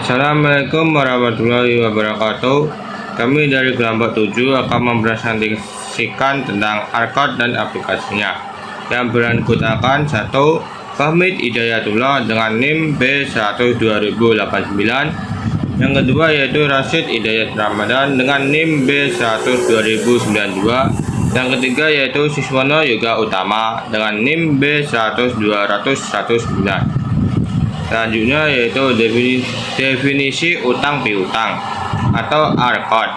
Assalamualaikum warahmatullahi wabarakatuh. Kami dari kelompok 7 akan mempresentasikan tentang Archot dan aplikasinya yang beranggotakan 1. Fahmid Hidayatullah dengan NIM B1002089. Yang kedua yaitu Rashid Hidayat Ramadan dengan NIM B1002092. Yang ketiga yaitu Siswono Yoga Utama dengan NIM B1002109. Selanjutnya yaitu definisi utang piutang atau Archot.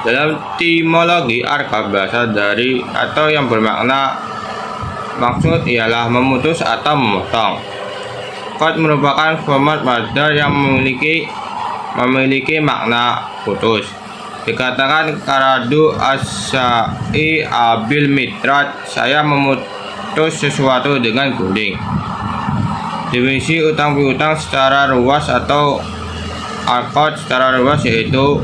Dalam etimologi Archot berasal dari atau yang bermakna maksud ialah memutus atau memotong. Archot merupakan format masdar yang memiliki makna putus. Dikatakan Karadu Asya'i Abil Mitrat, saya memutus sesuatu dengan gunting. Definisi utang piutang secara luas atau Archot secara luas yaitu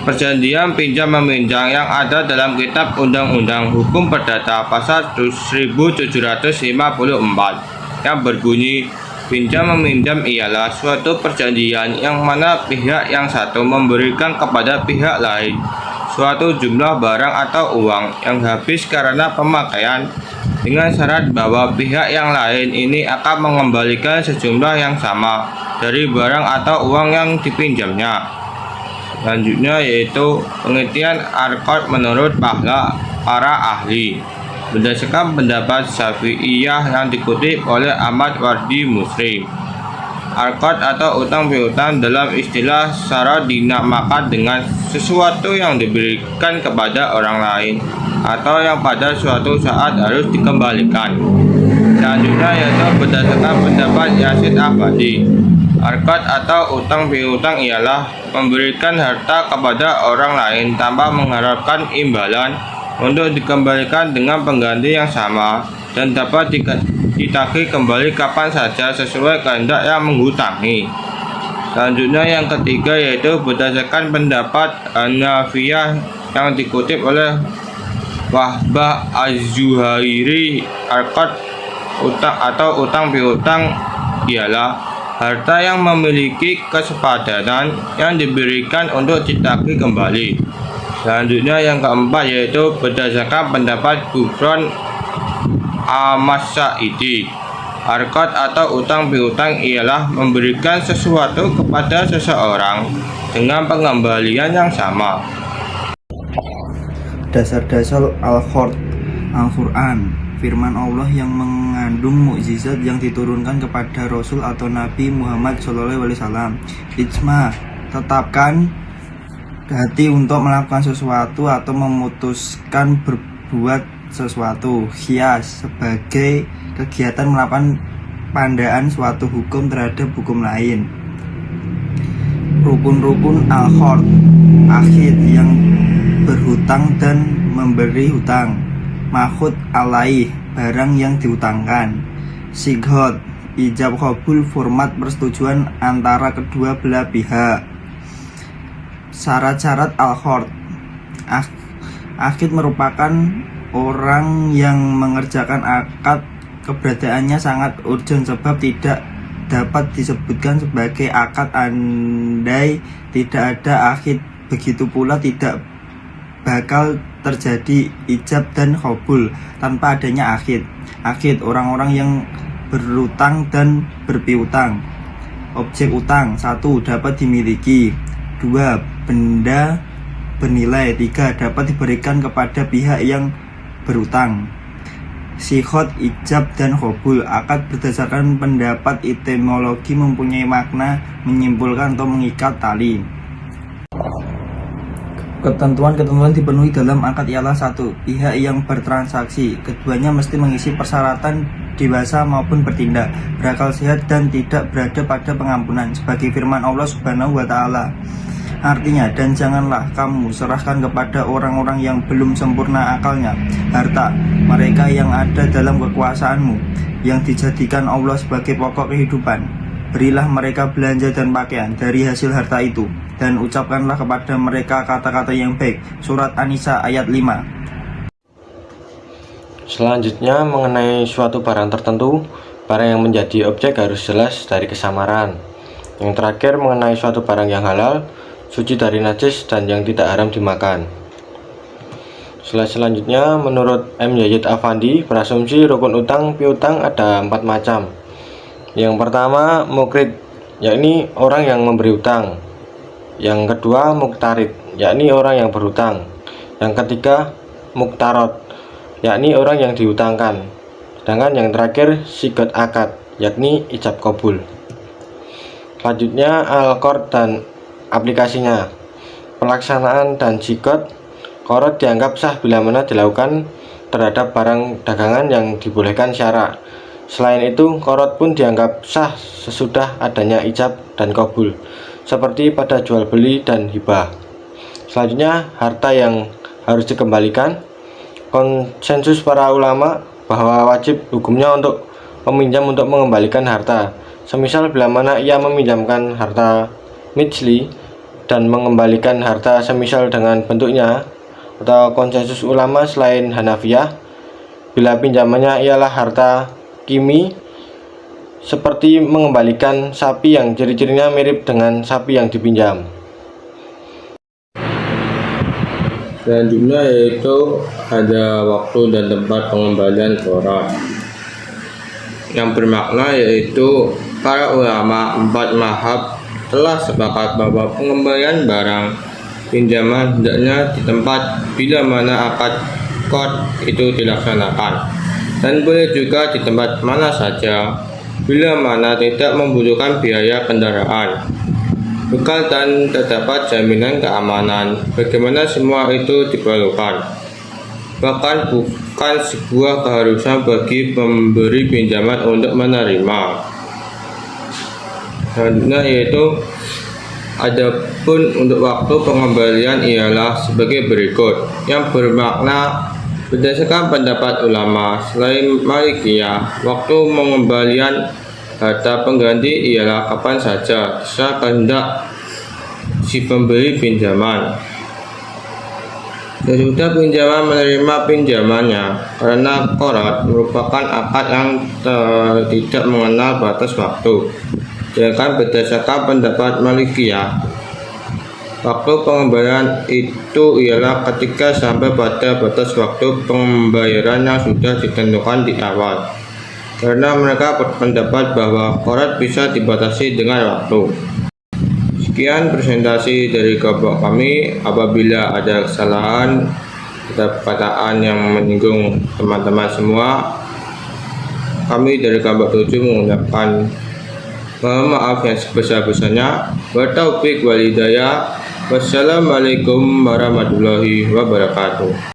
perjanjian pinjam meminjam yang ada dalam Kitab Undang-Undang Hukum Perdata pasal 1754 yang berbunyi pinjam meminjam ialah suatu perjanjian yang mana pihak yang satu memberikan kepada pihak lain suatu jumlah barang atau uang yang habis karena pemakaian dengan syarat bahwa pihak yang lain ini akan mengembalikan sejumlah yang sama dari barang atau uang yang dipinjamnya. Selanjutnya yaitu pengertian Archot menurut para ahli. Berdasarkan pendapat Syafi'iyah yang dikutip oleh Ahmad Wardi Muslim, Archot atau utang piutang dalam istilah syara dinamakan dengan sesuatu yang diberikan kepada orang lain atau yang pada suatu saat harus dikembalikan. Selanjutnya yaitu berdasarkan pendapat Yasid Abadi, Archot atau utang piutang ialah memberikan harta kepada orang lain tanpa mengharapkan imbalan untuk dikembalikan dengan pengganti yang sama dan dapat ditagih kembali kapan saja sesuai kehendak yang menghutangi. Selanjutnya yang ketiga yaitu berdasarkan pendapat Hanafiyah yang dikutip oleh Wahbah Az-Zuhairi, Archot utang piutang ialah harta yang memiliki kesepakatan yang diberikan untuk ditagih kembali. Selanjutnya yang keempat yaitu berdasarkan pendapat Gufron As-Sa'idi, Archot atau utang piutang ialah memberikan sesuatu kepada seseorang dengan pengembalian yang sama. Dasar-dasar Al-Quran, firman Allah yang mengandung mukjizat yang diturunkan kepada Rasul atau Nabi Muhammad SAW. Ijma, tetapkan hati untuk melakukan sesuatu atau memutuskan berbuat sesuatu. Qiyas, sebagai kegiatan melakukan pandaan suatu hukum terhadap hukum lain. Rukun-rukun Al-Qard, akhid yang berhutang dan memberi hutang. Mahud alaih, barang yang dihutangkan. Sighot, ijab qabul, format persetujuan antara kedua belah pihak. Syarat-syarat Al-Qard, akhid merupakan orang yang mengerjakan akad. Keberadaannya sangat urgent sebab tidak dapat disebutkan sebagai akad andai tidak ada akhid. Begitu pula tidak bakal terjadi ijab dan qabul tanpa adanya akhid. Akhid, orang-orang yang berutang dan berpiutang. Objek utang, 1. Dapat dimiliki. 2. Benda bernilai. 3. Dapat diberikan kepada pihak yang berutang. Sighot, ijab dan qabul. Akad berdasarkan pendapat etimologi mempunyai makna menyimpulkan atau mengikat tali. Ketentuan-ketentuan dipenuhi dalam akad ialah 1. Pihak yang bertransaksi, keduanya mesti mengisi persyaratan dewasa maupun bertindak, berakal sehat dan tidak berada pada pengampunan, sebagai firman Allah Subhanahu wa Ta'ala. Artinya, dan janganlah kamu serahkan kepada orang-orang yang belum sempurna akalnya harta mereka yang ada dalam kekuasaanmu, yang dijadikan Allah sebagai pokok kehidupan. Berilah mereka belanja dan pakaian dari hasil harta itu, dan ucapkanlah kepada mereka kata-kata yang baik. Surat An-Nisa ayat 5. Selanjutnya mengenai suatu barang tertentu, barang yang menjadi objek harus jelas dari kesamaran. Yang terakhir mengenai suatu barang yang halal, suci dari najis, dan yang tidak haram dimakan. Selanjutnya, menurut M. Yayid Afandi, berasumsi rukun utang piutang ada 4 macam. Yang pertama, mukrid, yakni orang yang memberi utang. Yang kedua, muktarid, yakni orang yang berutang. Yang ketiga, muktarot, yakni orang yang diutangkan. Sedangkan yang terakhir, sigot akad, yakni ijab kabul. Selanjutnya, al-qard dan aplikasinya. Pelaksanaan dan sigot qard dianggap sah bila mana dilakukan terhadap barang dagangan yang dibolehkan syarak. Selain itu, qard pun dianggap sah sesudah adanya ijab dan kabul, seperti pada jual beli dan hibah. Selanjutnya, harta yang harus dikembalikan. Konsensus para ulama bahwa wajib hukumnya untuk peminjam untuk mengembalikan harta. Semisal bila mana ia meminjamkan harta misli dan mengembalikan harta semisal dengan bentuknya, atau konsensus ulama selain Hanafiyah, bila pinjamannya ialah harta kimi, seperti mengembalikan sapi yang ciri-cirinya mirip dengan sapi yang dipinjam. Selanjutnya yaitu ada waktu dan tempat pengembalian qard, yang bermakna yaitu para ulama 4 mazhab telah sepakat bahwa pengembalian barang pinjaman hendaknya di tempat bila mana akad qard itu dilaksanakan, dan boleh juga di tempat mana saja bila mana tidak membutuhkan biaya kendaraan, bekal, dan terdapat jaminan keamanan. Bagaimana semua itu diperlukan, bahkan bukan sebuah keharusan bagi pemberi pinjaman untuk menerima. Selanjutnya yaitu adapun untuk waktu pengembalian ialah sebagai berikut, yang bermakna berdasarkan pendapat ulama selain Malikiyah, waktu pengembalian harta pengganti ialah kapan saja terserah kehendak si pemberi pinjaman. Sesudah pinjaman menerima pinjamannya, karena qard merupakan akad yang tidak mengenal batas waktu. Sedangkan berdasarkan pendapat Malikiyah, waktu pengembalian itu ialah ketika sampai pada batas waktu pembayaran yang sudah ditentukan di awal, karena mereka berpendapat bahwa qard bisa dibatasi dengan waktu. Sekian presentasi dari kelompok kami. Apabila ada kesalahan atau perkataan yang menyinggung teman-teman semua, kami dari kelompok 7 mengucapkan mohon maaf yang sebesar-besarnya. Wa taufiq wal hidayah. Wassalamualaikum warahmatullahi wabarakatuh.